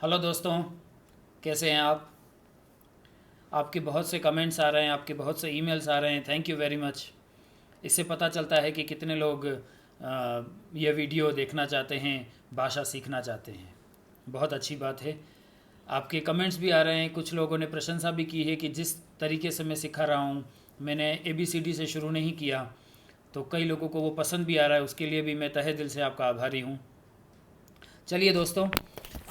Hello दोस्तों, कैसे हैं आप। आपके बहुत से कमेंट्स आ रहे हैं, आपके बहुत से ईमेल्स आ रहे हैं। Thank you very much. इससे पता चलता है कि कितने लोग ये वीडियो देखना चाहते हैं, भाषा सीखना चाहते हैं। बहुत अच्छी बात है। आपके कमेंट्स भी आ रहे हैं। कुछ लोगों ने प्रशंसा भी की है कि जिस तरीके से मैं सिखा रहा हूँ, मैंने ABCD से शुरू नहीं किया, तो कई लोगों को वो पसंद भी आ रहा है। उसके लिए भी मैं तहे दिल से आपका आभारी हूँ। चलिए दोस्तों,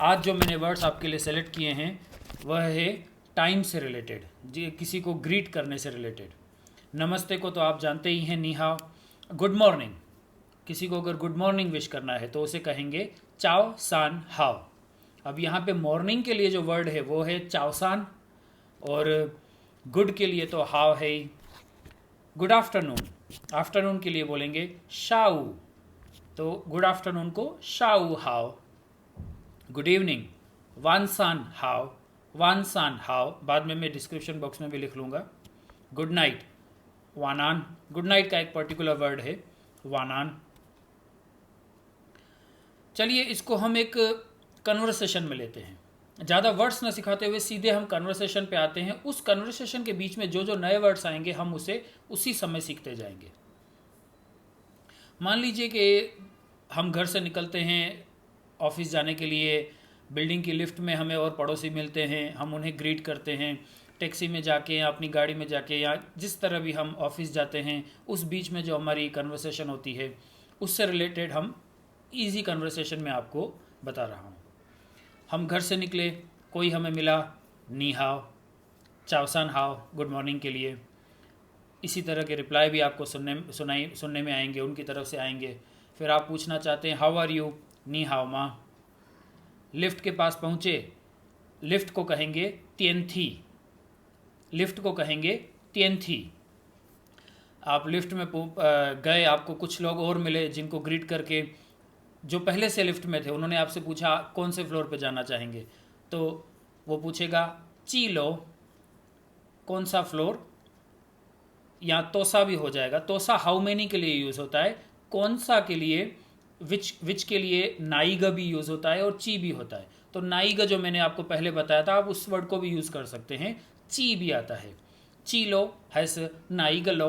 आज जो मैंने वर्ड्स आपके लिए सेलेक्ट किए हैं वह है टाइम से रिलेटेड, जी, किसी को ग्रीट करने से रिलेटेड। नमस्ते को तो आप जानते ही हैं, नी हाओ। गुड मॉर्निंग, किसी को अगर गुड मॉर्निंग विश करना है तो उसे कहेंगे चाओ सान हाओ। अब यहाँ पे मॉर्निंग के लिए जो वर्ड है वो है चाओ सान, और गुड के लिए तो हाओ है ही। गुड आफ्टरनून, आफ्टरनून के लिए बोलेंगे शाऊ, तो गुड आफ्टरनून को शाऊ हाओ। गुड इवनिंग, वन सान हाओ, वन सान हाओ, बाद में मैं डिस्क्रिप्शन बॉक्स में भी लिख लूँगा। गुड नाइट, वानान, गुड नाइट का एक पर्टिकुलर वर्ड है वानान। चलिए इसको हम एक कन्वर्सेशन में लेते हैं। ज़्यादा वर्ड्स ना सिखाते हुए सीधे हम कन्वर्सेशन पे आते हैं। उस कन्वर्सेशन के बीच में जो जो नए वर्ड्स आएंगे हम उसे उसी समय सीखते जाएंगे। मान लीजिए कि हम घर से निकलते हैं ऑफिस जाने के लिए। बिल्डिंग की लिफ्ट में हमें और पड़ोसी मिलते हैं, हम उन्हें ग्रीट करते हैं। टैक्सी में जाके या अपनी गाड़ी में जाके या जिस तरह भी हम ऑफिस जाते हैं, उस बीच में जो हमारी कन्वर्सेशन होती है उससे रिलेटेड हम इजी कन्वर्सेशन में आपको बता रहा हूँ। हम घर से निकले, कोई हमें मिला, नी हाओ, चावसान हाओ, गुड मॉर्निंग के लिए। इसी तरह के रिप्लाई भी आपको सुनने में आएंगे, उनकी तरफ से आएंगे। फिर आप पूछना चाहते हैं हाउ आर यू, नी हाओ माँ। लिफ्ट के पास पहुँचे, लिफ्ट को कहेंगे तियन थी, लिफ्ट को कहेंगे तियन थी। आप लिफ्ट में गए, आपको कुछ लोग और मिले जिनको ग्रीट करके, जो पहले से लिफ्ट में थे, उन्होंने आपसे पूछा कौन से फ्लोर पे जाना चाहेंगे, तो वो पूछेगा ची लो, कौन सा फ्लोर। या तोसा भी हो जाएगा। तोसा हाउ मेनी के लिए यूज़ होता है, कौन सा के लिए, विच के लिए नाइगा भी यूज़ होता है और ची भी होता है। तो नाइगा जो मैंने आपको पहले बताया था, आप उस वर्ड को भी यूज़ कर सकते हैं। ची भी आता है, ची लो हैस नाइगा लो।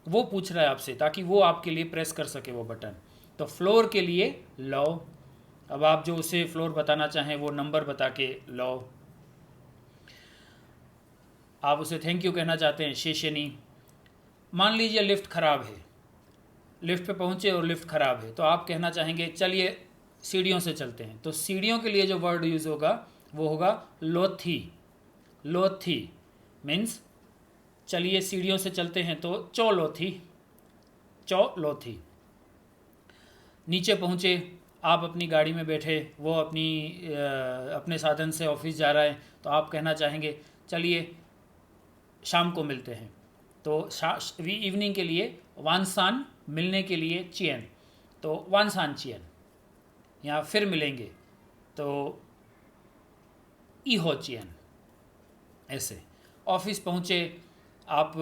वो पूछ रहा है आपसे ताकि वो आपके लिए प्रेस कर सके वो बटन। तो फ्लोर के लिए लो। अब आप जो उसे फ्लोर बताना चाहें वो नंबर बता के लो। आप उसे थैंक यू कहना चाहते हैं, शेशनी। मान लीजिए लिफ्ट ख़राब है, लिफ्ट पे पहुँचे और लिफ्ट ख़राब है, तो आप कहना चाहेंगे चलिए सीढ़ियों से चलते हैं। तो सीढ़ियों के लिए जो वर्ड यूज़ होगा वो होगा लोथी। लोथी मीन्स चलिए सीढ़ियों से चलते हैं, तो चो लोथी, चो लोथी। नीचे पहुँचे, आप अपनी गाड़ी में बैठे, वो अपने साधन से ऑफिस जा रहा है, तो आप कहना चाहेंगे चलिए शाम को मिलते हैं। तो इवनिंग के लिए वानसान, मिलने के लिए चियन, तो वानसान चियन। या फिर मिलेंगे तो ईहो चियन। ऐसे ऑफिस पहुँचे, आप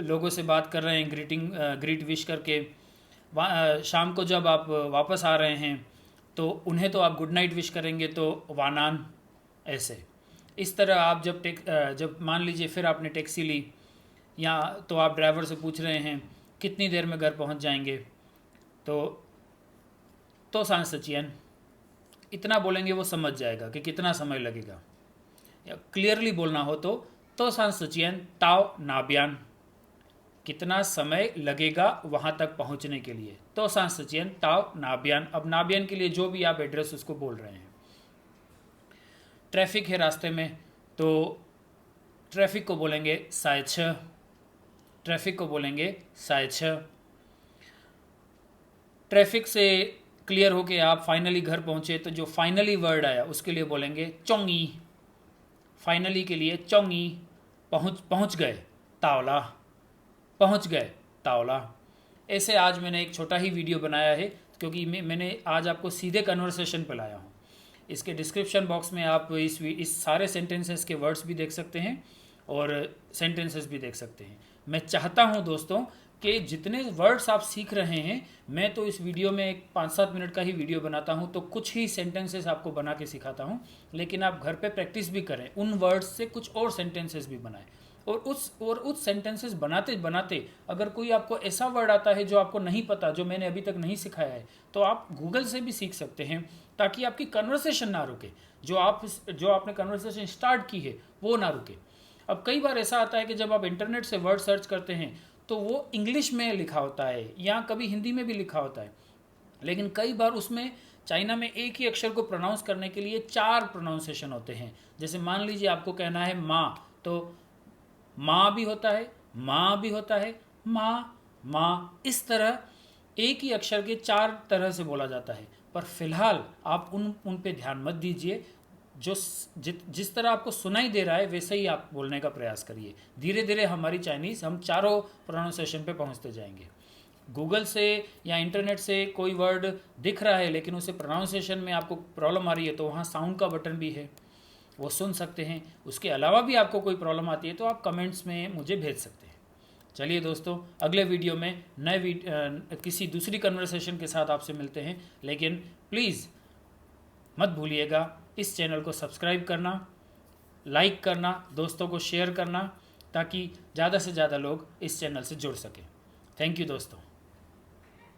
लोगों से बात कर रहे हैं, ग्रीट विश करके। शाम को जब आप वापस आ रहे हैं तो उन्हें तो आप गुड नाइट विश करेंगे, तो वानान। ऐसे इस तरह आप जब मान लीजिए फिर आपने टैक्सी ली, या तो आप ड्राइवर से पूछ रहे हैं कितनी देर में घर पहुंच जाएंगे, तो सांस सचियन, इतना बोलेंगे वो समझ जाएगा कि कितना समय लगेगा। या क्लियरली बोलना हो तो सांस सचियन ताओ नाबियान, कितना समय लगेगा वहाँ तक पहुँचने के लिए। तो सांस सचियन ताओ नाबियान। अब नाबियान के लिए जो भी आप एड्रेस उसको बोल रहे हैं। ट्रैफिक है रास्ते में, तो ट्रैफिक को बोलेंगे साइछ, ट्रैफिक को बोलेंगे साइछ। ट्रैफिक से क्लियर होके आप फाइनली घर पहुँचे, तो जो फाइनली वर्ड आया उसके लिए बोलेंगे चोंगी। फाइनली के लिए चोंगी, पहुँच गए, तावला, पहुँच गए, तावला। ऐसे आज मैंने एक छोटा ही वीडियो बनाया है, क्योंकि मैंने आज आपको सीधे कन्वर्सेशन पे लाया हूँ। इसके डिस्क्रिप्शन बॉक्स में आप इस सारे सेंटेंसेस के वर्ड्स भी देख सकते हैं और सेंटेंसेस भी देख सकते हैं। मैं चाहता हूँ दोस्तों कि जितने वर्ड्स आप सीख रहे हैं, मैं तो इस वीडियो में एक 5-7 मिनट का ही वीडियो बनाता हूं, तो कुछ ही सेंटेंसेस आपको बना के सिखाता हूं, लेकिन आप घर पे प्रैक्टिस भी करें, उन वर्ड्स से कुछ और सेंटेंसेस भी बनाएं। और उस सेंटेंसेस बनाते बनाते अगर कोई आपको ऐसा वर्ड आता है जो आपको नहीं पता, जो मैंने अभी तक नहीं सिखाया है, तो आप गूगल से भी सीख सकते हैं, ताकि आपकी कन्वर्सेशन ना रुके, जो आपने कन्वर्सेशन स्टार्ट की है वो ना रुके। अब कई बार ऐसा आता है कि जब आप इंटरनेट से वर्ड सर्च करते हैं तो वो इंग्लिश में लिखा होता है या कभी हिंदी में भी लिखा होता है, लेकिन कई बार उसमें चाइना में एक ही अक्षर को प्रोनाउंस करने के लिए 4 प्रोनाउंसिएशन होते हैं। जैसे मान लीजिए आपको कहना है माँ, तो माँ भी होता है, माँ भी होता है, माँ माँ, इस तरह एक ही अक्षर के 4 तरह से बोला जाता है। पर फिलहाल आप उन पे ध्यान मत दीजिए, जिस तरह आपको सुनाई दे रहा है वैसे ही आप बोलने का प्रयास करिए। धीरे धीरे हमारी चाइनीज़ हम चारों प्रोनाउंसिएशन पे पहुंचते जाएंगे। गूगल से या इंटरनेट से कोई वर्ड दिख रहा है लेकिन उसे प्रोनाउंसिएशन में आपको प्रॉब्लम आ रही है, तो वहाँ साउंड का बटन भी है, वो सुन सकते हैं। उसके अलावा भी आपको कोई प्रॉब्लम आती है तो आप कमेंट्स में मुझे भेज सकते हैं। चलिए दोस्तों, अगले वीडियो में किसी दूसरी कन्वर्सेशन के साथ आपसे मिलते हैं, लेकिन प्लीज़ मत भूलिएगा इस चैनल को सब्सक्राइब करना, लाइक करना, दोस्तों को शेयर करना, ताकि ज़्यादा से ज़्यादा लोग इस चैनल से जुड़ सकें। थैंक यू दोस्तों।